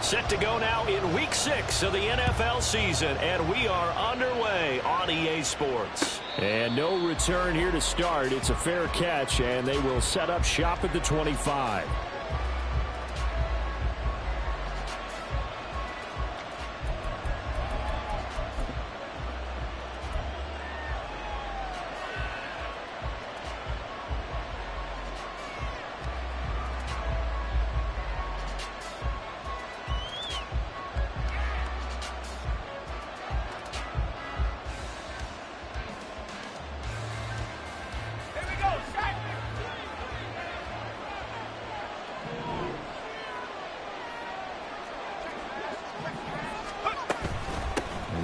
Set to go now in Week 6 of the NFL season, and we are underway on EA Sports. And no return here to start. It's a fair catch, and they will set up shop at the 25.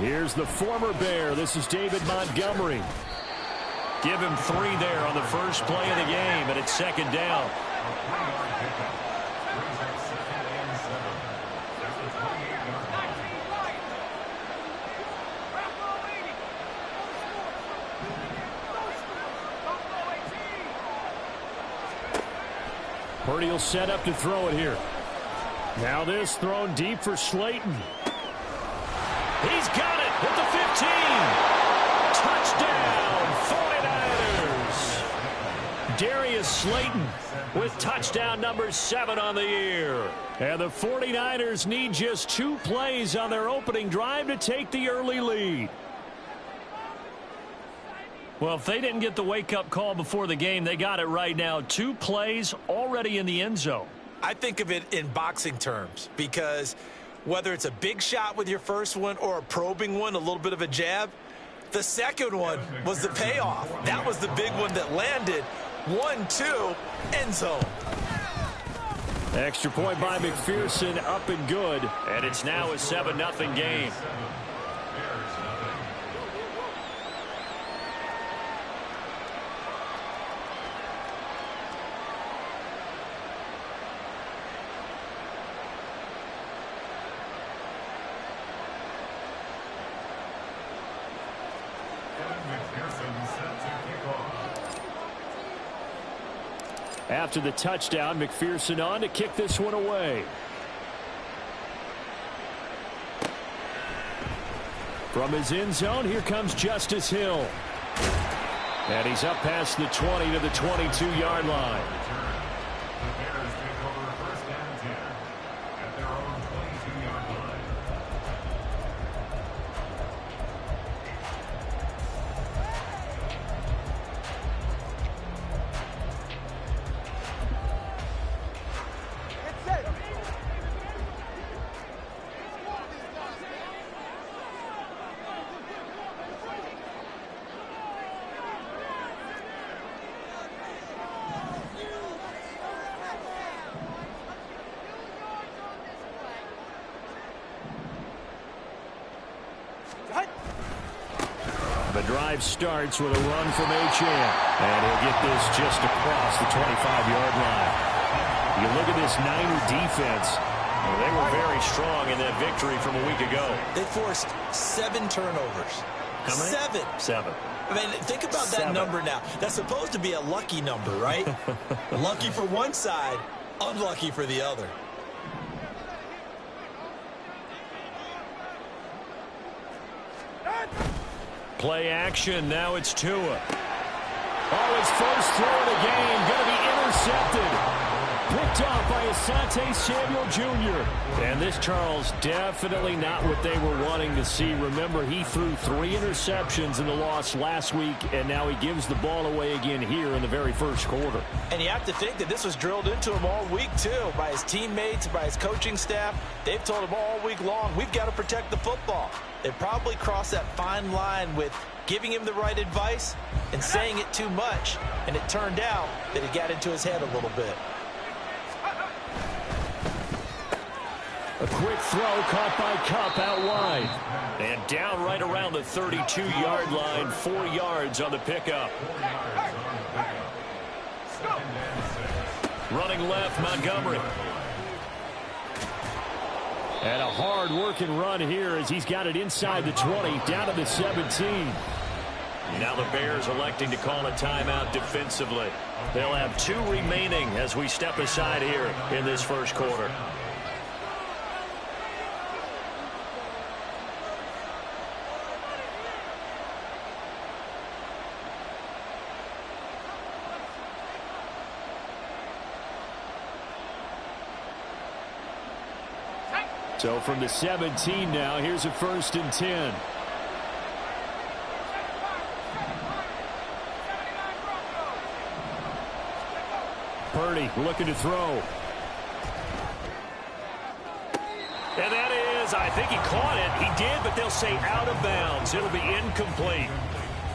Here's the former Bear. This is David Montgomery. Give him 3 there on the first play of the game, and it's second down. Purdy will set up to throw it here. Now this thrown deep for Slayton. He's got it at the 15. Touchdown, 49ers. Darius Slayton with touchdown number 7 on the year. And the 49ers need just 2 plays on their opening drive to take the early lead. Well, if they didn't get the wake-up call before the game, they got it right now. 2 plays already in the end zone. I think of it in boxing terms because whether it's a big shot with your first one or a probing one, a little bit of a jab, the second one was the payoff. That was the big one that landed. 1-2, end zone. Extra point by McPherson, up and good. And it's now a 7-0 game. After the touchdown, McPherson on to kick this one away. From his end zone, here comes Justice Hill. And he's up past the 20 to the 22-yard line. The drive starts with a run from Achane. And he'll get this just across the 25-yard line. You look at this Niner defense. Well, they were very strong in that victory from a week ago. They forced 7 turnovers. How many? 7. I mean, think about that number now. That's supposed to be a lucky number, right? Lucky for one side, unlucky for the other. Play action. Now it's Tua. Oh, his first throw of the game going to be intercepted. Picked off by Asante Samuel Jr. And this, Charles, definitely not what they were wanting to see. Remember, he threw 3 interceptions in the loss last week, and now he gives the ball away again here in the very first quarter. And you have to think that this was drilled into him all week, too, by his teammates, by his coaching staff. They've told him all week long, we've got to protect the football. They probably crossed that fine line with giving him the right advice and saying it too much, and it turned out that it got into his head a little bit. A quick throw caught by Kupp out wide. And down right around the 32-yard line, 4 yards on the pickup. Running left, Montgomery. And a hard-working run here as he's got it inside the 20, down to the 17. Now the Bears electing to call a timeout defensively. They'll have 2 remaining as we step aside here in this first quarter. So from the 17 now, here's a 1st and 10. Purdy looking to throw. And that is, I think he caught it. He did, but they'll say out of bounds. It'll be incomplete.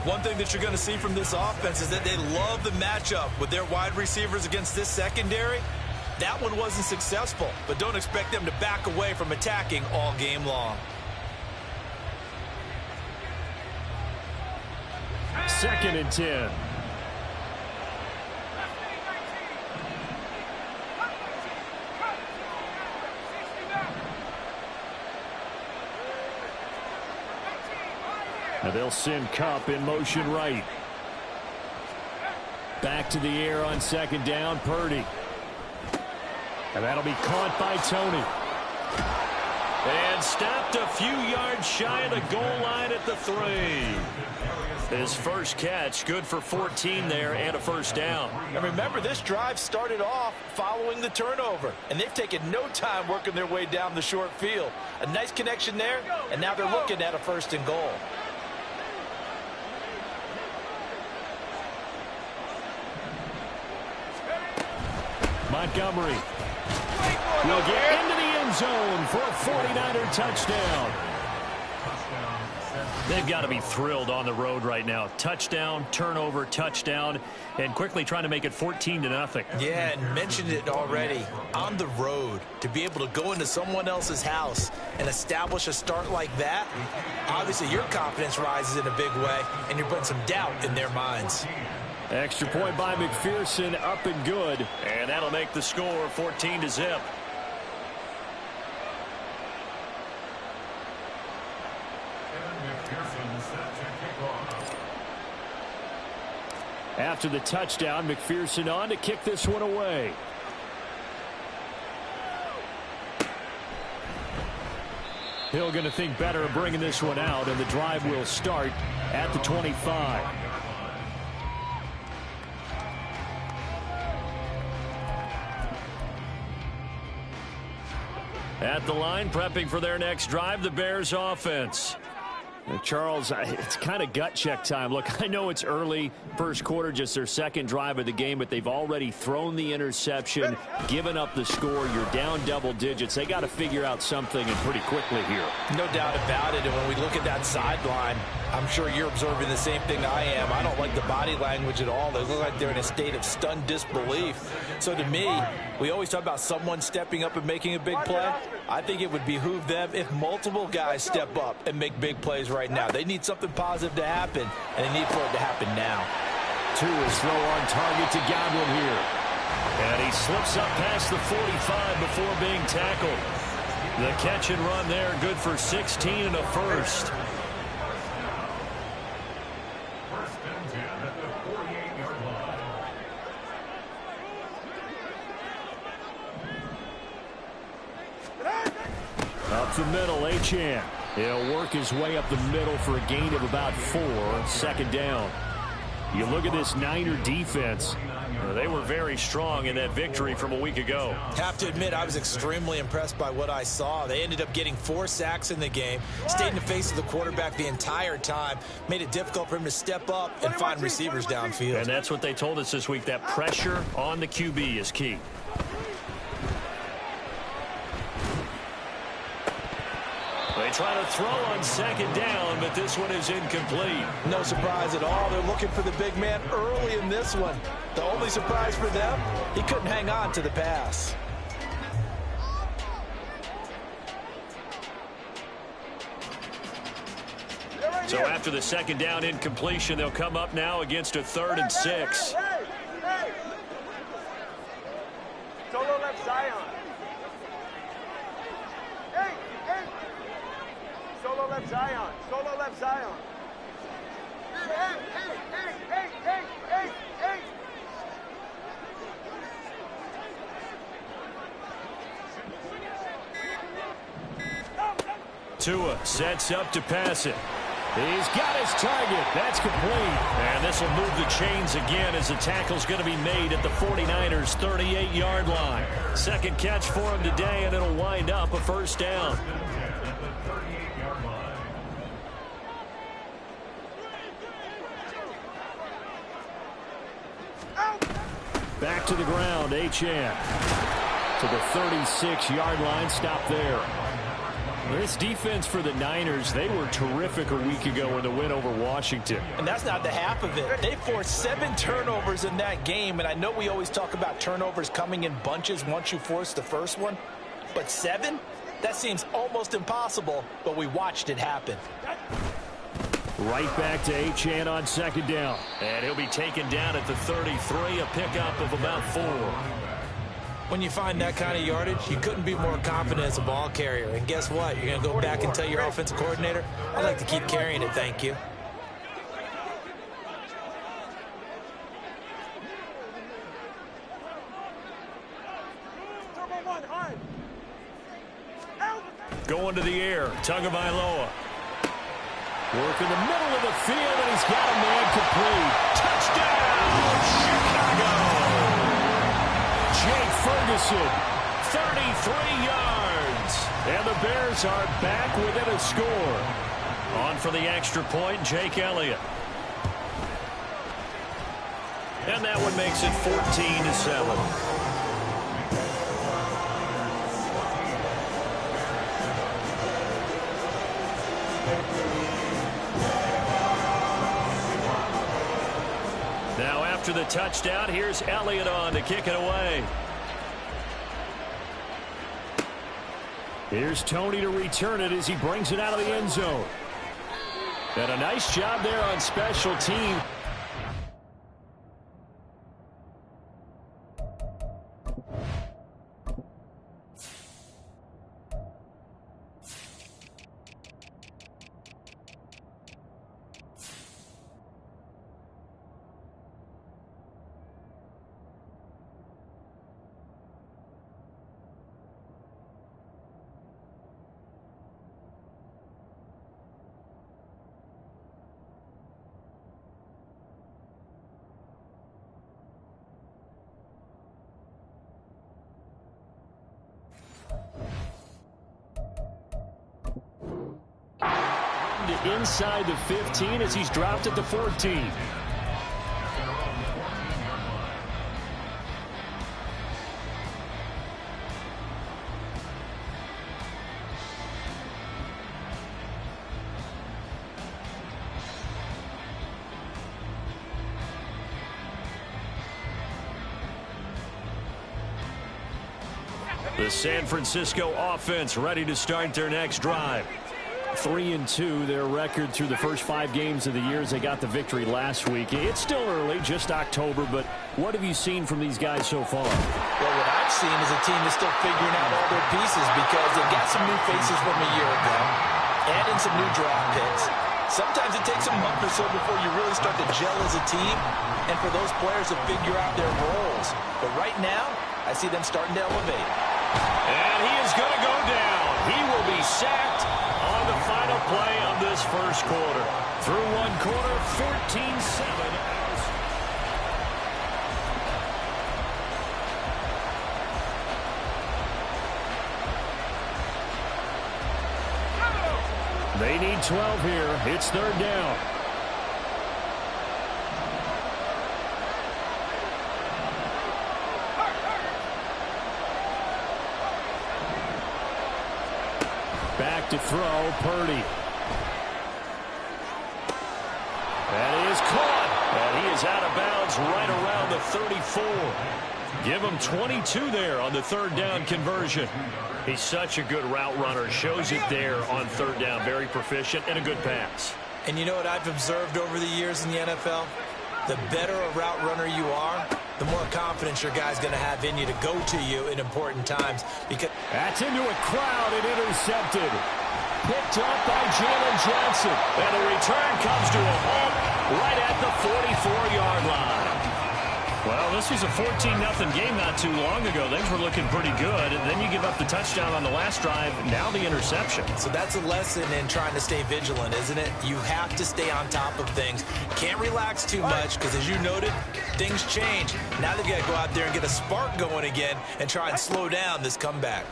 One thing that you're going to see from this offense is that they love the matchup with their wide receivers against this secondary. That one wasn't successful, but don't expect them to back away from attacking all game long. 2nd and 10. Now they'll send Cup in motion right. Back to the air on 2nd down, Purdy. And that'll be caught by Tony. And stopped a few yards shy of the goal line at the 3. His first catch, good for 14 there and a 1st down. And remember, this drive started off following the turnover, and they've taken no time working their way down the short field. A nice connection there, and now they're looking at a 1st and goal. Montgomery will get into the end zone for a 49er touchdown. They've got to be thrilled on the road right now. Touchdown, turnover, touchdown, and quickly trying to make it 14-0. Yeah, and mentioned it already. On the road, to be able to go into someone else's house and establish a start like that, obviously your confidence rises in a big way, and you put some doubt in their minds. Extra point by McPherson, up and good. And that'll make the score 14-0. After the touchdown, McPherson on to kick this one away. Hill going to think better of bringing this one out, and the drive will start at the 25. At the line, prepping for their next drive, the Bears offense. Charles, it's kind of gut check time. Look, I know it's early, first quarter, just their 2nd drive of the game, but they've already thrown the interception, given up the score. You're down double digits. They got to figure out something, and pretty quickly here. No doubt about it. And when we look at that sideline, I'm sure you're observing the same thing I am. I don't like the body language at all. They look like they're in a state of stunned disbelief. So to me, we always talk about someone stepping up and making a big play. I think it would behoove them if multiple guys step up and make big plays right now. They need something positive to happen, and they need for it to happen now. 2 is throw on target to Godwin here. And he slips up past the 45 before being tackled. The catch and run there, good for 16 and a 1st. Up the middle, Achane. He'll work his way up the middle for a gain of about 4, 2nd down. You look at this Niner defense. They were very strong in that victory from a week ago. Have to admit, I was extremely impressed by what I saw. They ended up getting 4 sacks in the game, stayed in the face of the quarterback the entire time, made it difficult for him to step up and find receivers downfield. And that's what they told us this week, that pressure on the QB is key. They try to throw on 2nd down, but this one is incomplete. No surprise at all. They're looking for the big man early in this one. The only surprise for them, he couldn't hang on to the pass. So after the 2nd down incompletion, they'll come up now against a 3rd and 6. Solo left Zion. Solo left Zion. Solo left Zion. Tua sets up to pass it. He's got his target. That's complete. And this will move the chains again as the tackle's going to be made at the 49ers' 38-yard line. Second catch for him today, and it'll wind up a first down. Back to the ground, Achane. To the 36-yard line, stop there. This defense for the Niners, they were terrific a week ago in the win over Washington. And that's not the half of it. They forced 7 turnovers in that game, and I know we always talk about turnovers coming in bunches once you force the first one, but 7? That seems almost impossible, but we watched it happen. Right back to Achane on second down. And he'll be taken down at the 33, a pickup of about 4. When you find that kind of yardage, you couldn't be more confident as a ball carrier. And guess what? You're going to go back and tell your offensive coordinator, I'd like to keep carrying it, thank you. Going to the air, Tagovailoa. Work in the middle of the field, and he's got a man complete. Touchdown, Chicago! Jake Ferguson, 33 yards. and the Bears are back within a score. On for the extra point, Jake Elliott. And that one makes it 14-7. Now after the touchdown, here's Elliott on to kick it away. Here's Tony to return it as he brings it out of the end zone. And a nice job there on special team. Inside the 15 as he's dropped at the 14. The San Francisco offense ready to start their next drive. 3-2, their record through the first 5 games of the year as they got the victory last week. It's still early, just October, but what have you seen from these guys so far? Well, what I've seen is a team that's still figuring out all their pieces because they've got some new faces from a year ago, add in some new draft picks. Sometimes it takes a month or so before you really start to gel as a team and for those players to figure out their roles. But right now, I see them starting to elevate. And he is going to go down. He will be sacked on the final play of this first quarter. Through one quarter, 14-7. They need 12 here. It's third down. Back to throw, Purdy. And he is caught. And he is out of bounds right around the 34. Give him 22 there on the third down conversion. He's such a good route runner. Shows it there on third down. Very proficient and a good pass. And you know what I've observed over the years in the NFL? The better a route runner you are, the more confidence your guy's going to have in you to go to you in important times. Because that's into a crowd and intercepted. Picked up by Jalen Johnson. And the return comes to a halt right at the 44-yard line. Well, this was a 14-0 game not too long ago. Things were looking pretty good, and then you give up the touchdown on the last drive, now the interception. So that's a lesson in trying to stay vigilant, isn't it? You have to stay on top of things. Can't relax too much because, as you noted, things change. Now they've got to go out there and get a spark going again and try and slow down this comeback.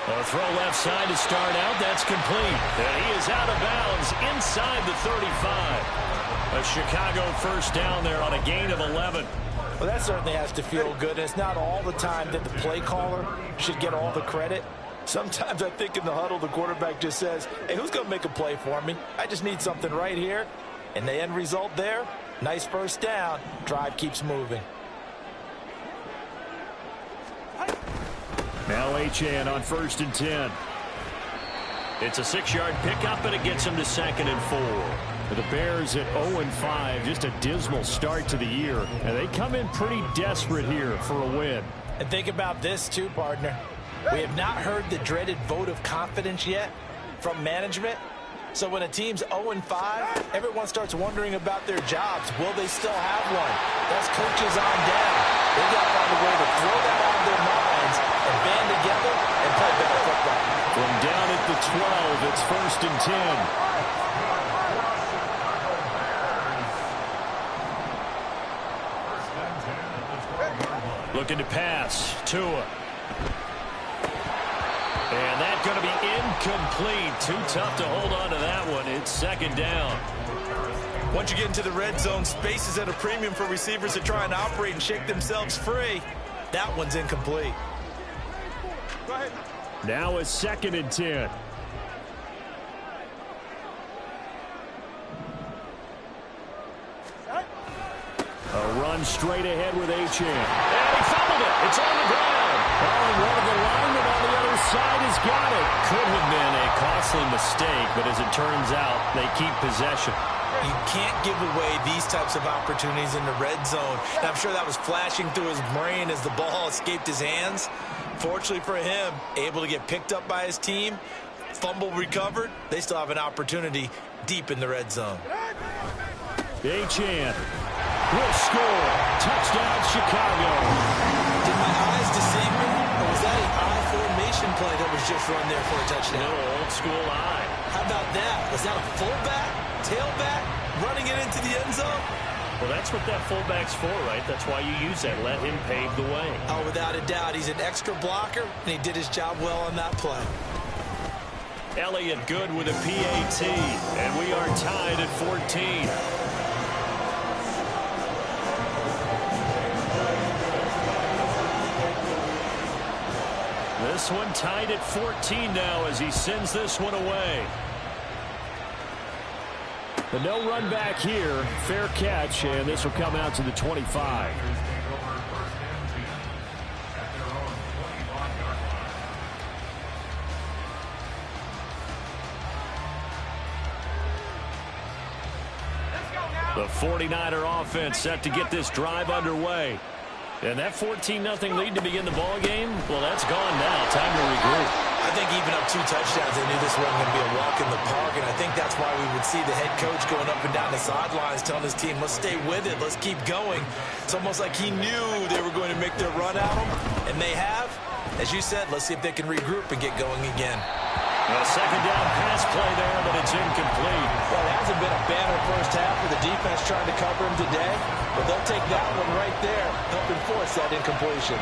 A throw left side to start out. That's complete. And he is out of bounds inside the 35. A Chicago first down there on a gain of 11. Well, that certainly has to feel good. It's not all the time that the play caller should get all the credit. Sometimes I think in the huddle, the quarterback just says, hey, who's going to make a play for me? I just need something right here. And the end result there, nice first down. Drive keeps moving. Now Achane on 1st and 10. It's a 6-yard pickup, and it gets him to 2nd and 4. The Bears at 0-5, just a dismal start to the year. And they come in pretty desperate here for a win. And think about this too, partner. We have not heard the dreaded vote of confidence yet from management. So when a team's 0-5, everyone starts wondering about their jobs. Will they still have one? That's coaches on down. They've got to find a way to throw that out of their minds and band together and play better football. From down at the 12, it's 1st and 10. Looking to pass. Tua. And that's going to be incomplete. Too tough to hold on to that one. It's 2nd down. Once you get into the red zone, space is at a premium for receivers to try and operate and shake themselves free. That one's incomplete. Go ahead. Now it's 2nd and 10. A run straight ahead with Achane. And he fumbled it. It's on the ground. Oh, one of the linemen on the other side has got it. Could have been a costly mistake, but as it turns out, they keep possession. You can't give away these types of opportunities in the red zone. And I'm sure that was flashing through his brain as the ball escaped his hands. Fortunately for him, able to get picked up by his team, fumble recovered. They still have an opportunity deep in the red zone. Achane will score. Touchdown, Chicago. Did my eyes deceive me? Or was that an eye formation play that was just run there for a touchdown? Little old school eye. How about that? Was that a fullback, tailback, running it into the end zone? Well, that's what that fullback's for, right? That's why you use that. Let him pave the way. Oh, without a doubt. He's an extra blocker, and he did his job well on that play. Elliott good with a PAT, and we are tied at 14. This one tied at 14 now as he sends this one away. The no run back here. Fair catch, and this will come out to the 25. The 49er offense set to get this drive underway. And that 14-0 lead to begin the ball game, well, that's gone now. Time to regroup. I think even up 2 touchdowns, they knew this wasn't going to be a walk in the park, and I think that's why we would see the head coach going up and down the sidelines telling his team, let's stay with it, let's keep going. It's almost like he knew they were going to make their run at him, and they have. As you said, let's see if they can regroup and get going again. A 2nd down pass play there, but it's incomplete. Well, it hasn't been a banner first half for the defense trying to cover him today, but they'll take that one right there, helping force that incompletion.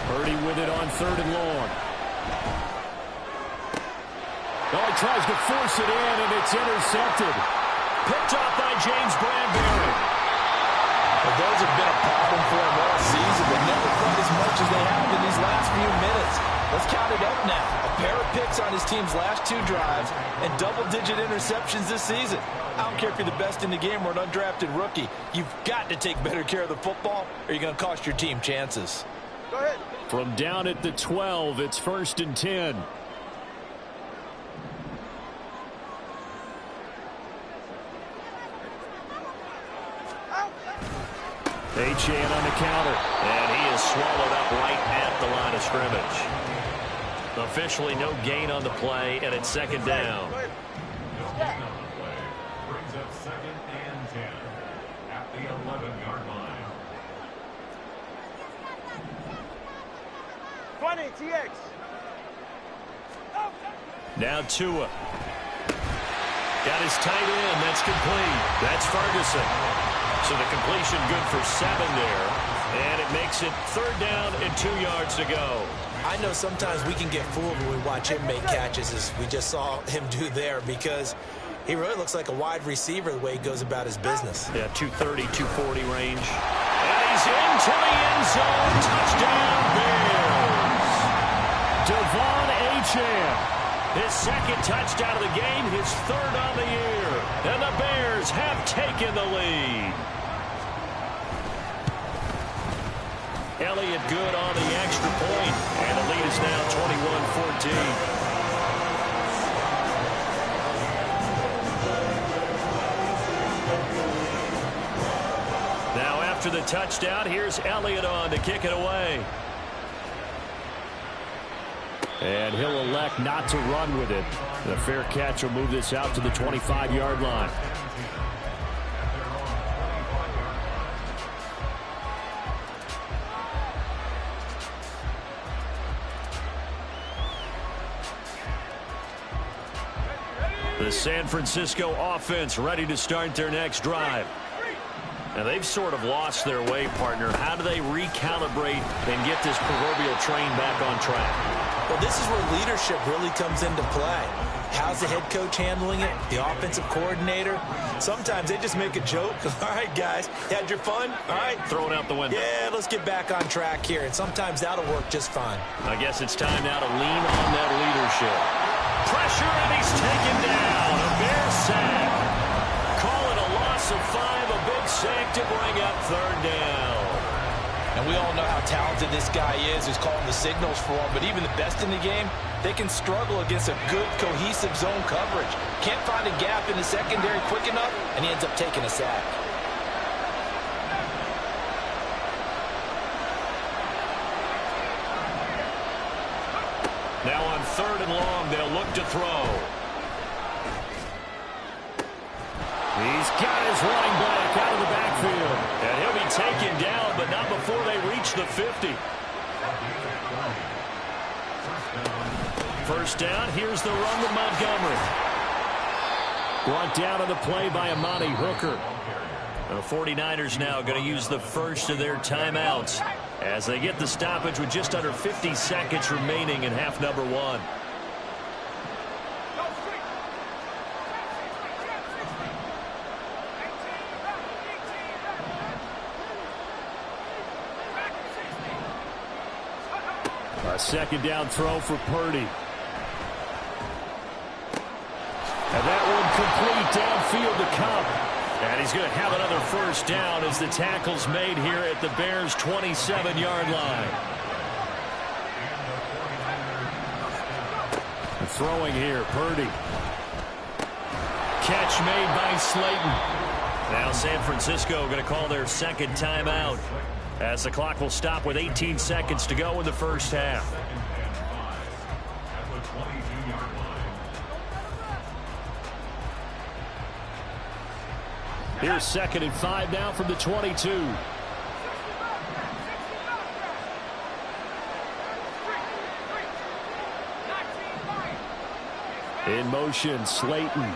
Purdy with it on 3rd and long. Oh, he tries to force it in, and it's intercepted. Picked off by James Bradbury. But those have been a problem for him all season, but never quite as much as they have in these last few minutes. Let's count it up now. A pair of picks on his team's last 2 drives and double-digit interceptions this season. I don't care if you're the best in the game or an undrafted rookie. You've got to take better care of the football or you're going to cost your team chances. Go ahead. From down at the 12, it's 1st and 10. Achane on the counter. And he is swallowed up right at the line of scrimmage. Officially no gain on the play, and it's second down. Brings up 2nd and 10 at the 11-yard line. 20, TX. Now Tua. Got his tight end. That's complete. That's Ferguson. So the completion good for 7 there. And it makes it 3rd down and 2 yards to go. I know sometimes we can get fooled when we watch him make catches, as we just saw him do there, because he really looks like a wide receiver the way he goes about his business. Yeah, 230, 240 range. And he's into the end zone. Touchdown, Bears. Devon Achane. His 2nd touchdown of the game, his 3rd on the year. And the Bears have taken the lead. Elliott good on the extra point, and the lead is now 21-14. Now after the touchdown, here's Elliott on to kick it away. And he'll elect not to run with it. The fair catch will move this out to the 25-yard line. The San Francisco offense ready to start their next drive. And they've sort of lost their way, partner. How do they recalibrate and get this proverbial train back on track? Well, this is where leadership really comes into play. How's the head coach handling it? The offensive coordinator? Sometimes they just make a joke. All right, guys, had your fun? All right. Throw it out the window. Yeah, let's get back on track here. And sometimes that'll work just fine. I guess it's time now to lean on that leadership. Pressure, and he's taken down. A Bear sack. Call it a loss of 5, a big sack to bring up 3rd down. And we all know how talented this guy is who's calling the signals for him. But even the best in the game, they can struggle against a good, cohesive zone coverage. Can't find a gap in the secondary quick enough, and he ends up taking a sack. Now on 3rd and long, they'll look to throw. He's got his running back out of the backfield. And he'll be taken down, but not before they reach the 50. 1st down, here's the run to Montgomery. Brought down on the play by Amani Hooker. The 49ers now going to use the first of their timeouts as they get the stoppage with just under 50 seconds remaining in half number 1. A 2nd down throw for Purdy. And that one complete downfield to Cup. And he's going to have another 1st down as the tackle's made here at the Bears' 27-yard line. Throwing here, Purdy. Catch made by Slayton. Now San Francisco going to call their 2nd timeout as the clock will stop with 18 seconds to go in the 1st half. Here's 2nd and 5 now from the 22. In motion, Slayton.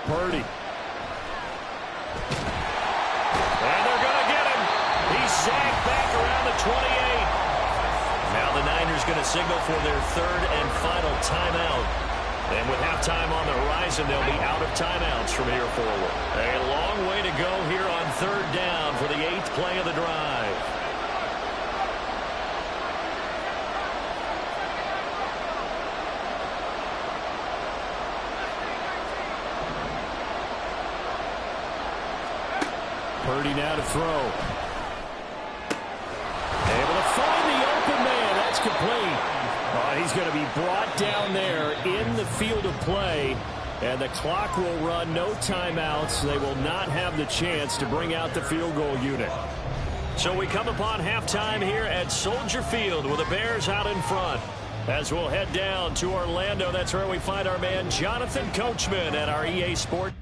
Purdy. And they're going to get him. He's sacked back around the 28. Now the Niners going to signal for their 3rd and final timeout. And with halftime on the horizon, they'll be out of timeouts from here forward. A long way to go here on 3rd down for the 8th play of the drive. Purdy now to throw. Able to find the open man. That's complete. He's going to be brought down there in the field of play And the clock will run, no timeouts. They will not have the chance to bring out the field goal unit. So we come upon halftime here at Soldier Field with the Bears out in front. As we'll head down to Orlando, that's where we find our man Jonathan Coachman at our EA Sports.